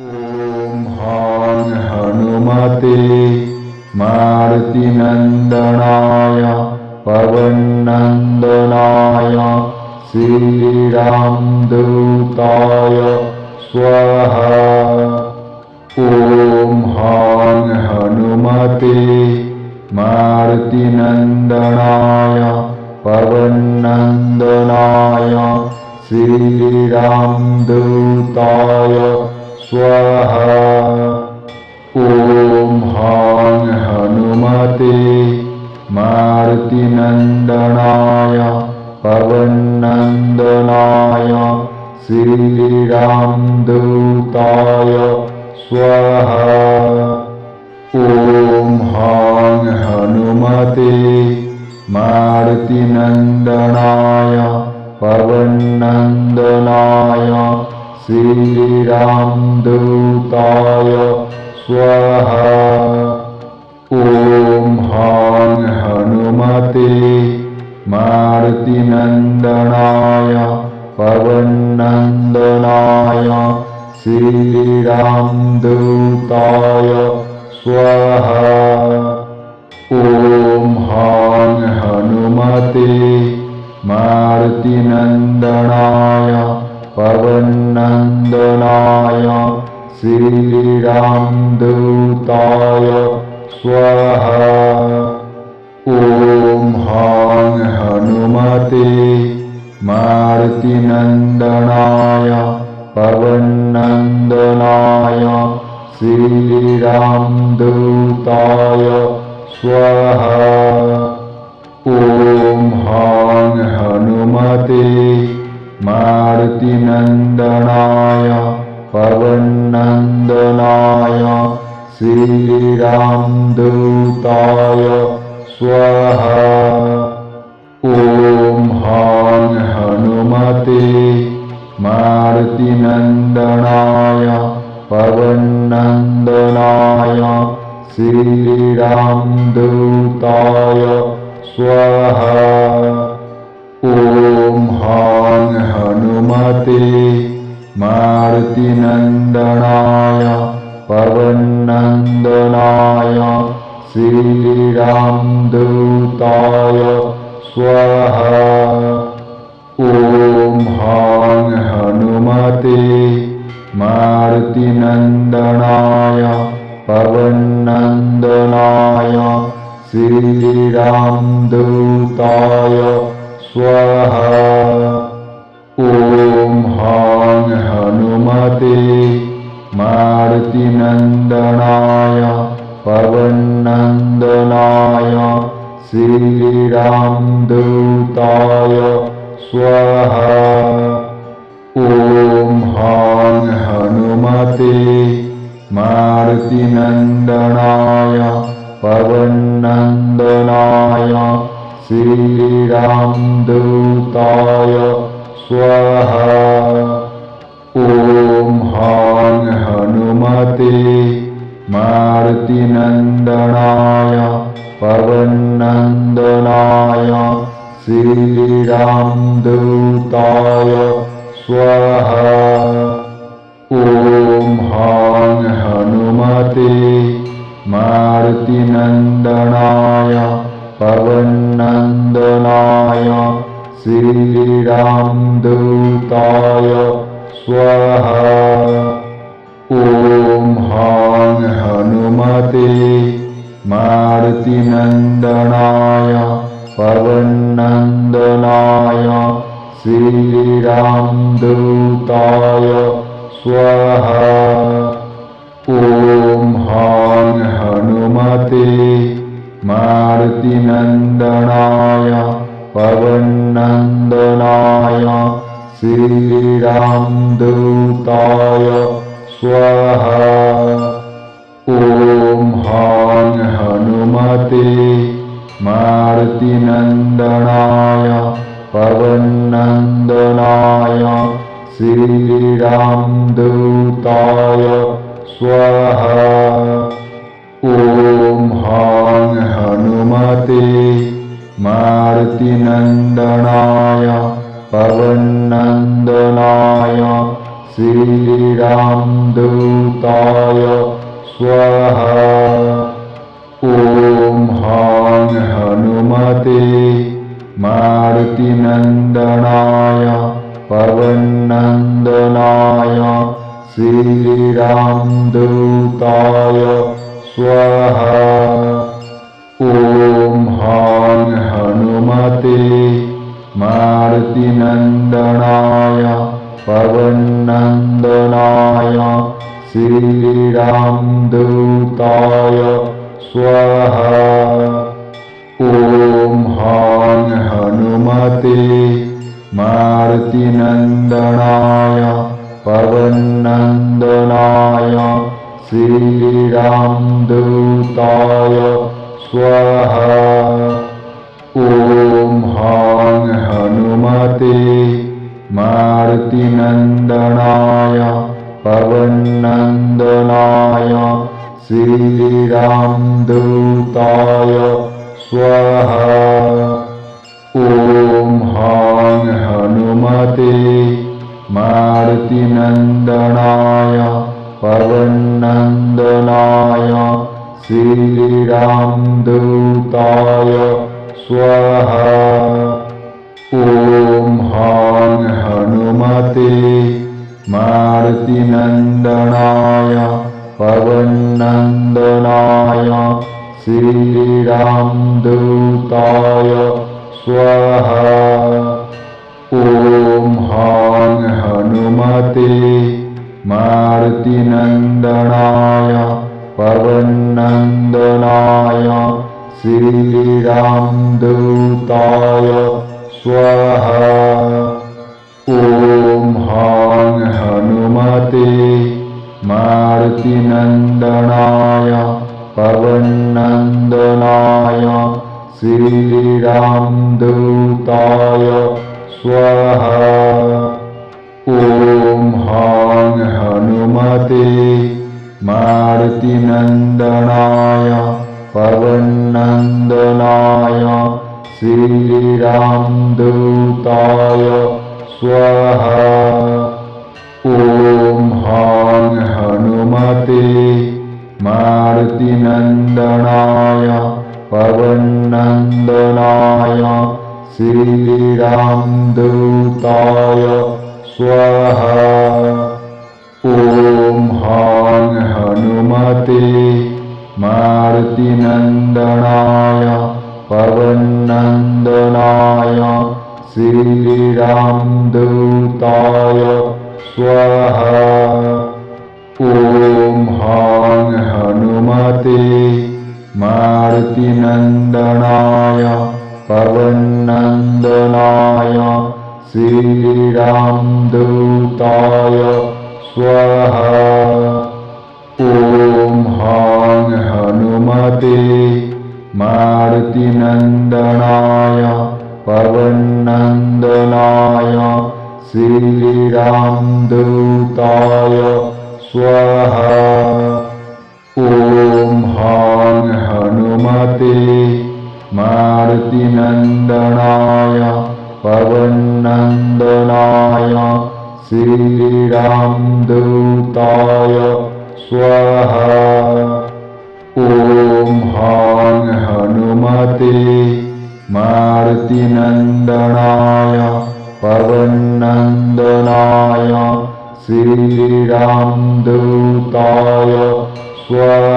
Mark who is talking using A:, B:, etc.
A: ॐ हां हनुमते मारुतिनन्दनाय पवननन्दनाय श्रीरामदूताय स्वाहा। ॐ हां हनुमते मारुतिनन्दनाय पवननन्दनाय श्रीरामदूताय स्वाहा। ॐ हां हनुमते मारुतिनन्दनाय पवननन्दनाय श्रीरामदूताय स्वाहा। ॐ हां हनुमते मारुतिनन्दनाय पवननन्दनाय श्रीरामदूताय स्वाहा। ॐ हां हनुमते मारुतिनन्दनाय पवननन्दनाय श्रीरामदूताय स्वाहा। ॐ हां हनुमते मारुतिनन्दनाय पवननन्दनाय श्रीरामदूताय स्वाहा। ॐ हां हनुमते मारुतिनन्दनाय पवननन्दनाय श्रीरामदूताय स्वाहा। ॐ हां हनुमते मारुतिनन्दनाय पवननन्दनाय श्रीरामदूताय स्वाहा। ॐ हां हनुमते मारुतिनन्दनाय पवननन्दनाय श्रीरामदूताय स्वाहा। ॐ हां हनुमते मारुतिनन्दनाय पवननन्दनाय श्रीरामदूताय स्वाहा। ॐ हां हनुमते मारुतिनन्दनाय पवननन्दनाय श्रीरामदूताय स्वाहा। ॐ हां हनुमते मारुतिनन्दनाय पवननन्दनाय श्रीरामदूताय स्वाहा। ॐ हां हनुमते मारुतिनन्दनाय पवननन्दनाय श्रीरामदूताय स्वाहा। ॐ हां हनुमते मारुतिनन्दनाय पवननन्दनाय श्रीरामदूताय स्वाहा। ॐ हां हनुमते मारुतिनन्दनाय पवननन्दनाय श्रीरामदूताय स्वाहा। ॐ हां हनुमते मारुतिनन्दनाय पवननन्दनाय श्रीरामदूताय स्वाहा। ॐ हां हनुमते मारुतिनन्दनाय पवननन्दनाय श्रीरामदूताय स्वाहा। ॐ हां हनुमते मारुतिनन्दनाय पवननन्दनाय श्रीरामदूताय स्वाहा। ॐ हां हनुमते मारुतिनन्दनाय पवननन्दनाय श्रीरामदूताय स्वाहा। ॐ हां हनुमते मारुतिनन्दनाय पवननन्दनाय श्रीरामदूताय स्वाहा। ॐ हां हनुमते मारुतिनन्दनाय पवननन्दनाय श्रीरामदूताय स्वाहा। ॐ हां हनुमते मारुतिनन्दनाय पवननन्दनाय श्रीरामदूताय स्वाहा। ॐ हां हनुमते मारुतिनन्दनाय पवननन्दनाय श्रीरामदूताय स्वाहा। ॐ हां हनुमते मारुतिनन्दनाय पवननन्दनाय श्रीरामदूताय स्वाहा। ॐ हां हनुमते मारुतिनन्दनाय पवननन्दनाय श्रीरामदूताय स्वाहा। ॐ हां हनुमते मारुतिनन्दनाय पवननन्दनाय श्रीरामदूताय स्वाहा। ॐ हां हनुमते मारुतिनन्दनाय पवननन्दनाय श्रीरामदूताय स्वाहा। ॐ हां हनुमते मारुतिनन्दनाय पवननन्दनाय श्रीरामदूताय स्वाहा। ॐ हां हनुमते मारुतिनन्दनाय पवननन्दनाय श्रीरामदूताय स्वाहा। ॐ हां हनुमते मारुतिनन्दनाय पवननन्दनाय श्रीरामदूताय स्वाहा। ॐ हां हनुमते मारुतिनन्दनाय पवननन्दनाय श्रीरामदूताय स्वाहा। ॐ हां हनुमते मारुतिनन्दनाय पवननन्दनाय श्रीरामदूताय स्वाहा। ॐ हां हनुमते मारुतिनन्दनाय पवननन्दनाय श्रीरामदूताय स्वाहा। ॐ हां हनुमते मारुतिनन्दनाय पवननन्दनाय श्रीरामदूताय स्वाहा।